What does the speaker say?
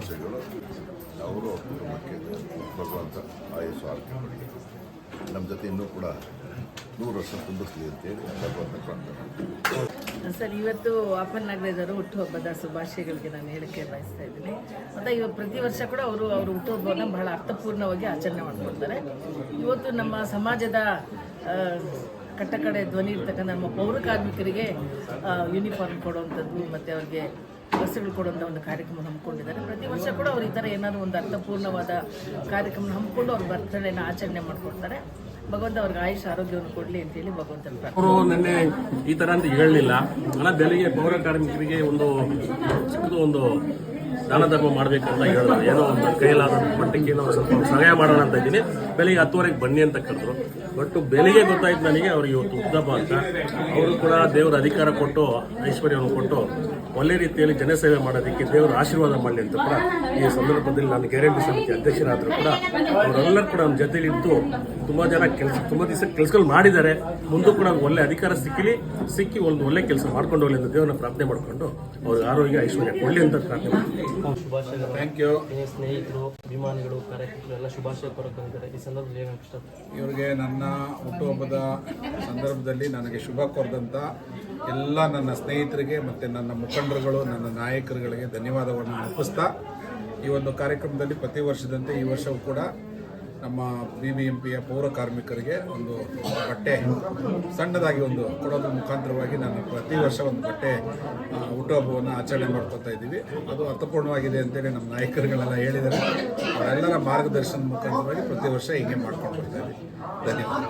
ಶುಭಾಶಯಗಳು. ಅವರು ಕುಟುಂಬಕ್ಕೆ ಭಗವಂತ ಆಯುಷ್ ಆರೋಗ್ಯ ಕೊಡಲಿ. ನಮ್ಮ ಜೊತೆ ಇನ್ನೂ ಕೂಡ 100 ವರ್ಷ ತುಂಬಿಸ್ಲಿ ಅಂತೇಳಿ ಭಗವಂತ ಪ್ರಾರ್ಥನೆ. ಸರ್, ಇವತ್ತು ಅಪ್ಪನ್ ನಾಗರಾಜ್ ಅವರು ಹುಟ್ಟುಹಬ್ಬದ ಶುಭಾಶಯಗಳಿಗೆ ನಾನು ಹೇಳಕ್ಕೆ ಬಯಸ್ತಾ ಇದ್ದೀನಿ. ಮತ್ತು ಇವತ್ತು ಪ್ರತಿ ವರ್ಷ ಕೂಡ ಅವರು ಹುಟ್ಟುಹಬ್ಬವನ್ನು ಬಹಳ ಅರ್ಥಪೂರ್ಣವಾಗಿ ಆಚರಣೆ ಮಾಡ್ಕೊಳ್ತಾರೆ. ಇವತ್ತು ನಮ್ಮ ಸಮಾಜದ ಕಟ್ಟಕಡೆ ಧ್ವನಿ ಇರ್ತಕ್ಕಂಥ ನಮ್ಮ ಪೌರ ಕಾರ್ಮಿಕರಿಗೆ ಯೂನಿಫಾರ್ಮ್ ಕೊಡುವಂಥದ್ದು ಮತ್ತು ಅವ್ರಿಗೆ ಬಸ್ಸುಗಳು ಕೊಡುವಂಥ ಒಂದು ಕಾರ್ಯಕ್ರಮ ಹಮ್ಮಿಕೊಂಡಿದ್ದಾರೆ. ಪ್ರತಿ ವರ್ಷ ಕೂಡ ಅವರು ಈ ಥರ ಏನಾದರೂ ಒಂದು ಅರ್ಥಪೂರ್ಣವಾದ ಕಾರ್ಯಕ್ರಮ ಹಮ್ಮಿಕೊಂಡು ಅವ್ರ ಬರ್ತಡೇನ ಆಚರಣೆ ಮಾಡ್ಕೊಳ್ತಾರೆ. ಭಗವಂತ ಅವ್ರಿಗೆ ಆಯುಷ್ ಆರೋಗ್ಯವನ್ನು ಕೊಡಲಿ ಅಂತೇಳಿ ಭಗವಂತನ ಪ್ರಾರ್ಥನೆ. ಅವರು ನಿನ್ನೆ ಈ ಥರ ಅಂತ ಹೇಳಲಿಲ್ಲ. ಬೆಳಿಗ್ಗೆ ಪೌರ ಕಾರ್ಮಿಕರಿಗೆ ಒಂದು ದಾನ ಧರ್ಮ ಮಾಡಬೇಕಂತ ಹೇಳಿದ್ರು. ಏನೋ ಒಂದು ಕೈಲಾದ ಮಟ್ಟಕ್ಕೆ ಏನೋ ಸ್ವಲ್ಪ ಸಹಾಯ ಮಾಡೋಣ ಅಂತ ಇದ್ದೀನಿ. ಬೆಳಿಗ್ಗೆ 10ವರೆಗೆ ಬನ್ನಿ ಅಂತ ಕರೆದ್ರು. ಬಟ್ ಬೆಳಿಗ್ಗೆ ಗೊತ್ತಾಯ್ತು ನನಗೆ ಅವ್ರು ಇವತ್ತು ಉದ್ದಪ್ಪ ಅಂತ. ಅವರು ಕೂಡ ದೇವರ ಅಧಿಕಾರ ಕೊಟ್ಟು ಐಶ್ವರ್ಯವನ್ನು ಕೊಟ್ಟು ಒಳ್ಳೆ ರೀತಿಯಲ್ಲಿ ಜನಸೇವೆ ಮಾಡೋದಕ್ಕೆ ದೇವರ ಆಶೀರ್ವಾದ ಮಾಡಲಿ ಅಂತ ಕೂಡ ಈ ಸಂದರ್ಭದಲ್ಲಿ ನಾನು ಗ್ಯಾರಂಟಿ ಸಮಿತಿ ಅಧ್ಯಕ್ಷರಾದರೂ ಕೂಡ ಅವರೆಲ್ಲರೂ ಕೂಡ ನಮ್ಮ ಜೊತೆಲಿದ್ದು ತುಂಬ ದಿವಸ ಕೆಲಸಗಳು ಮಾಡಿದ್ದಾರೆ. ಮುಂದೂ ಕೂಡ ಒಳ್ಳೆ ಅಧಿಕಾರ ಸಿಕ್ಕಿ ಒಂದು ಒಳ್ಳೆ ಕೆಲಸ ಮಾಡ್ಕೊಂಡು ಹೋಗಲಿ ಅಂತ ದೇವರನ್ನ ಪ್ರಾರ್ಥನೆ ಮಾಡಿಕೊಂಡು ಅವ್ರಿಗೆ ಆರೋಗ್ಯ ಐಶ್ವರ್ಯ ಕೊಡಲಿ ಅಂತ ಪ್ರಾರ್ಥನೆ ಮಾಡ್ತೀನಿ. ಶುಭಾಶಯಗಳು. Thank you. ಸ್ನೇಹಿತರು, ಅಭಿಮಾನಿಗಳು, ಕಾರ್ಯಕರ್ತರು ಎಲ್ಲ ಶುಭಾಶಯ ಕೋರಕೊಂಡಿದ್ದಾರೆ. ಈ ಸಂದರ್ಭದಲ್ಲಿ ಏನು ಇಷ್ಟ? ಇವರಿಗೆ ನನ್ನ ಹುಟ್ಟುಹಬ್ಬದ ಸಂದರ್ಭದಲ್ಲಿ ನನಗೆ ಶುಭ ಕೋರಿದಂಥ ಎಲ್ಲ ನನ್ನ ಸ್ನೇಹಿತರಿಗೆ ಮತ್ತು ನನ್ನ ಮುಖಂಡರುಗಳು, ನನ್ನ ನಾಯಕರುಗಳಿಗೆ ಧನ್ಯವಾದವನ್ನು ಅರ್ಪಿಸ್ತಾ, ಈ ಒಂದು ಕಾರ್ಯಕ್ರಮದಲ್ಲಿ ಪ್ರತಿ ವರ್ಷದಂತೆ ಈ ವರ್ಷವೂ ಕೂಡ ನಮ್ಮ BBMPಯ ಪೌರ ಕಾರ್ಮಿಕರಿಗೆ ಒಂದು ಬಟ್ಟೆ ಸಣ್ಣದಾಗಿ ಒಂದು ಕೊಡೋದ್ರ ಮುಖಾಂತರವಾಗಿ ನಾನು ಪ್ರತಿ ವರ್ಷ ಒಂದು ಬಟ್ಟೆ ಹುಟ್ಟುಹಬ್ಬವನ್ನು ಆಚರಣೆ ಮಾಡ್ಕೊತಾ ಇದ್ದೀವಿ. ಅದು ಅರ್ಥಪೂರ್ಣವಾಗಿದೆ ಅಂತೇಳಿ ನಮ್ಮ ನಾಯಕರುಗಳೆಲ್ಲ ಹೇಳಿದ್ದಾರೆ. ಅವರೆಲ್ಲರ ಮಾರ್ಗದರ್ಶನದ ಮುಖಾಂತರವಾಗಿ ಪ್ರತಿ ವರ್ಷ ಹೀಗೆ ಮಾಡ್ಕೊಂಡು ಬರ್ತಾ ಇದ್ದೀವಿ. ಧನ್ಯವಾದ.